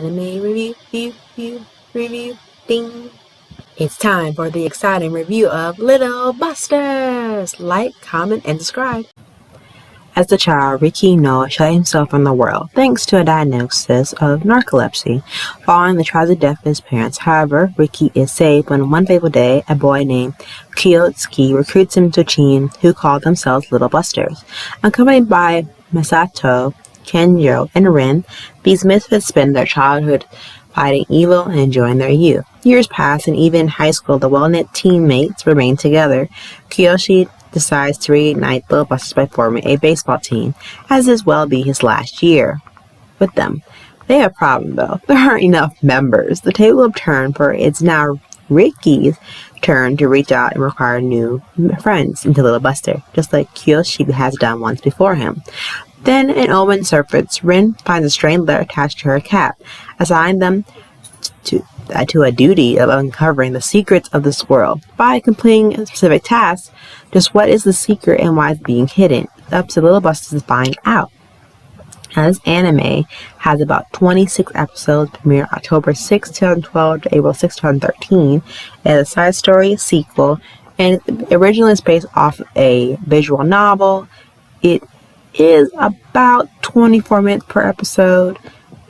Anime review, ding. It's time for the exciting review of Little Busters! Like, comment, and subscribe. As a child, Ricky Noah shut himself from the world thanks to a diagnosis of narcolepsy. Following the tragic death of his parents, however, Ricky is saved when one fateful day, a boy named Kiyotsuki recruits him to a team who call themselves Little Busters. Accompanied by Masato, Kenjo, and Rin, these misfits spend their childhood fighting evil and enjoying their youth. Years pass, and even in high school, the well-knit teammates remain together. Kiyoshi decides to reignite Little Busters by forming a baseball team, as this will be his last year with them. They have a problem, though. There aren't enough members. The table will turn, for it's now Ricky's turn to reach out and require new friends into Little Buster, just like Kiyoshi has done once before him. Then an omen surfaces. Rin finds a strange letter attached to her cap, assigning them to a duty of uncovering the secrets of this world. By completing a specific task, just what is the secret and why it's being hidden? It's up to Little Busters to find out. Now, this anime has about 26 episodes, premiered October 6, 2012 to April 6, 2013. It has a side story, sequel, and originally it's based off a visual novel. It is about 24 minutes per episode,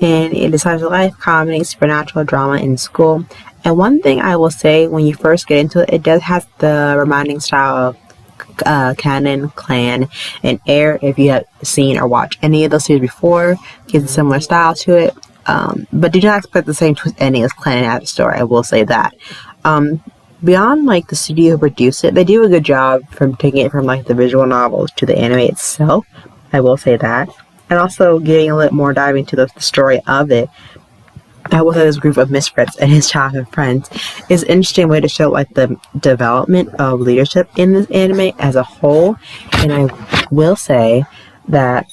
and it is a life comedy, supernatural drama in school. And one thing I will say, when you first get into it, it does have the reminding style of Canon, Clan, and Air. If you have seen or watched any of those series before, gives a similar style to it. But do not expect the same twist ending as Clan and App Store, I will say that. Beyond like the studio who produced it, they do a good job from taking it from like the visual novels to the anime itself. I will say that. And also getting a little more diving into the story of it. I will say this group of misfits and his childhood friends is an interesting way to show like the development of leadership in this anime as a whole. And I will say that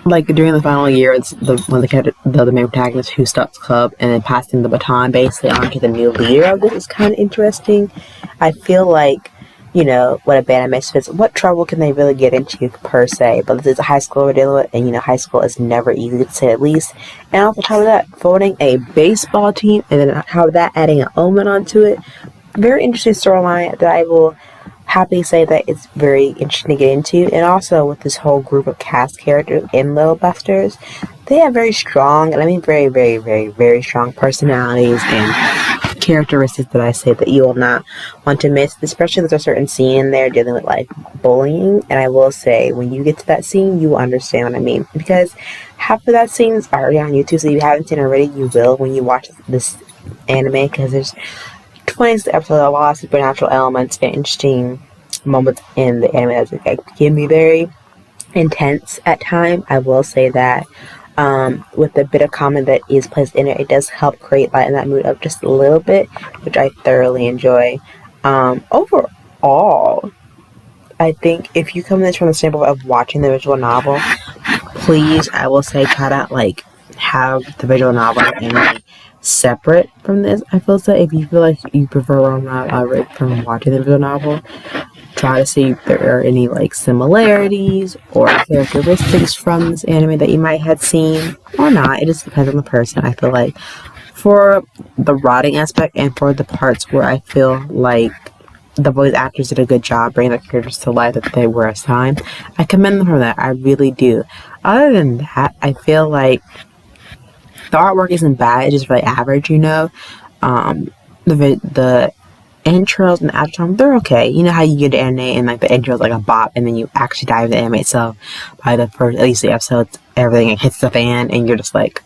like during the final year, it's one of the main protagonists who starts club and then passing the baton basically on to the new leader of this is kind of interesting. I feel like, you know, what a band of misfits, what trouble can they really get into per se? But this is a high school we're dealing with, and you know, high school is never easy to say at least. And on top of that, folding a baseball team and then how that adding an omen onto it, very interesting storyline that I will happily say that it's very interesting to get into. And also with this whole group of cast characters in Little Busters, they have very strong, and I mean very, very, very, very strong personalities and characteristics that I say that you will not want to miss, especially there's a certain scene in there dealing with like bullying, and I will say when you get to that scene you will understand what I mean, because half of that scene is already on YouTube, so if you haven't seen it already, you will when you watch this anime, because there's 20 episodes of a lot of supernatural elements and interesting moments in the anime that like, can be very intense at times. I will say that with the bit of comment that is placed in it, it does help create light in that mood up just a little bit, which I thoroughly enjoy. Overall, I think if you come in this from the standpoint of watching the visual novel, please, I will say, try to like have the visual novel and separate from this. I feel so if you feel like you prefer from watching the visual novel, try to see if there are any like similarities or characteristics from this anime that you might have seen or not. It just depends on the person. I feel like for the writing aspect and for the parts where I feel like the voice actors did a good job bringing the characters to life that they were assigned, I commend them for that. I really do. Other than that, I feel like the artwork isn't bad. It's just really average, you know. The intros and the outro, they're okay. You know how you get to anime and like the intro is like a bop, and then you actually dive into the anime itself. By the first, at least the episodes, everything hits the fan, and you're just like,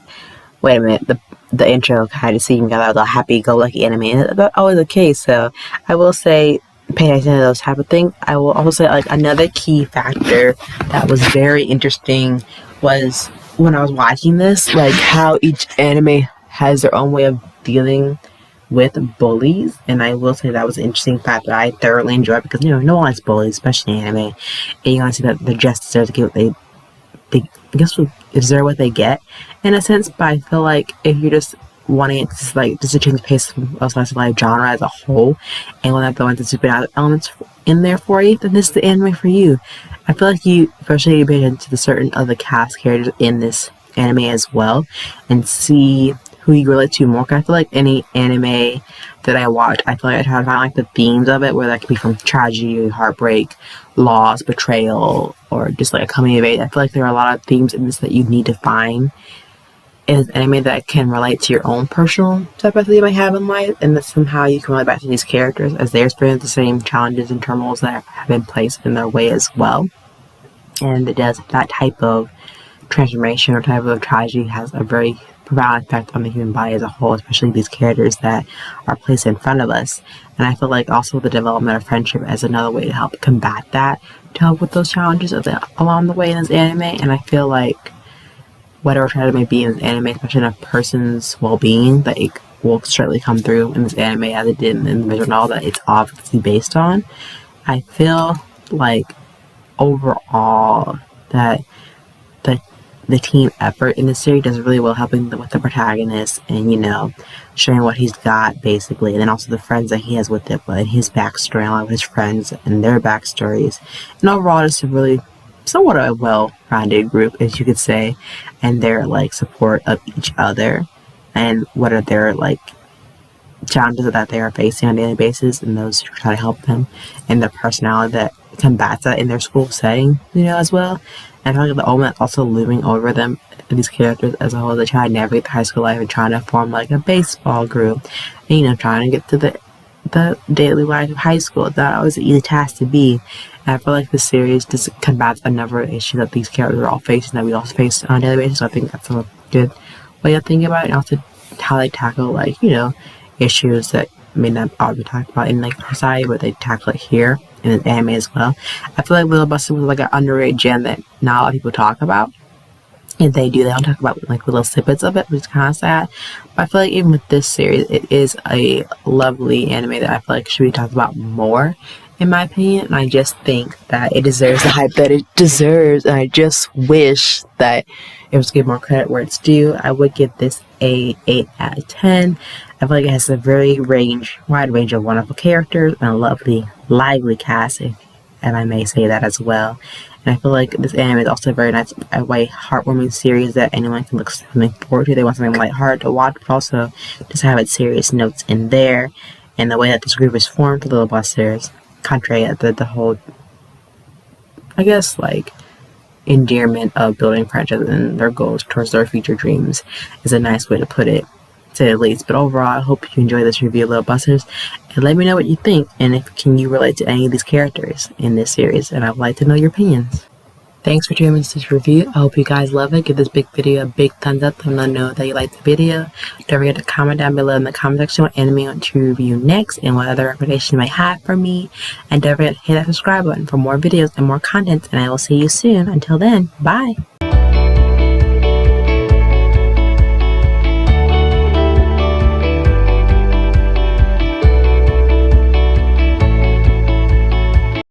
wait a minute, the intro kind of seemed like a happy-go-lucky anime, and that's always the case. So I will say, pay attention to those type of things. I will also say like another key factor that was very interesting was when I was watching this, like how each anime has their own way of dealing with bullies, and I will say that was an interesting fact that I thoroughly enjoyed, because you know no one likes bullies, especially in anime, and you want to see that they're just deserve to get what they deserve what they get in a sense. But I feel like if you're just wanting it to like just to change the pace of slice of life genre as a whole, and want to throw into supernatural elements in there for you, then this is the anime for you. I feel like you especially pay attention to the certain other cast characters in this anime as well and see who you relate to more. 'Cause I feel like any anime that I watch, I feel like I try to find like the themes of it, where that could be from tragedy, heartbreak, loss, betrayal, or just like a coming of age. I feel like there are a lot of themes in this that you need to find in this anime that can relate to your own personal stuff that you might have in life, and that somehow you can relate back to these characters as they experience the same challenges and turmoils that have been placed in their way as well. And it does that type of transformation or type of tragedy has a very profound effect on the human body as a whole, especially these characters that are placed in front of us. And I feel like also the development of friendship as another way to help combat that, to help with those challenges along the way in this anime. And I feel like whatever tragedy may be in this anime, especially in a person's well-being, that it will certainly come through in this anime as it did in the visual novel that it's obviously based on. I feel like overall that the team effort in this series does really well, helping with the protagonist and, you know, showing what he's got basically, and then also the friends that he has with it, but his backstory, a lot of his friends and their backstories, and overall just a really somewhat a well-rounded group, as you could say, and their like support of each other and what are their like challenges that they are facing on a daily basis, and those who try to help them, and the personality that combats that in their school setting, you know, as well. And I feel like the element also looming over them, these characters as a whole, they try to navigate the high school life and trying to form like a baseball group, and, you know, trying to get to the daily life of high school. It's not always an easy task to be. And I feel like the series just combats a number of issues that these characters are all facing, that we all face on a daily basis. So I think that's a good way of thinking about it, and also how they tackle, like, you know, issues that may not always be talked about in like society, but they tackle it here in the anime as well. I feel like Little Busters was like an underrated gem that not a lot of people talk about. And they don't talk about like little snippets of it, which is kind of sad. But I feel like even with this series, it is a lovely anime that I feel like should be talked about more, in my opinion. And I just think that it deserves the hype that it deserves. And I just wish that it was given more credit where it's due. I would give this a 8 out of 10. I feel like it has a very wide range of wonderful characters and a lovely, lively cast, if I may say that as well. And I feel like this anime is also a very nice, heartwarming series that anyone can look something forward to. They want something lighthearted to watch, but also just have its serious notes in there. And the way that this group is formed for Little Busters, contrary to the whole, I guess, like, endearment of building friendships and their goals towards their future dreams, is a nice way to put it, to say the least. But overall, I hope you enjoy this review of Little Busters, and let me know what you think, and if can you relate to any of these characters in this series, and I'd like to know your opinions. Thanks for tuning into this review. I hope you guys love it. Give this big video a big thumbs up to let me know that you liked the video. Don't forget to comment down below in the comment section what anime you want to review next and what other recommendations you might have for me. And don't forget to hit that subscribe button for more videos and more content, and I will see you soon. Until then, bye!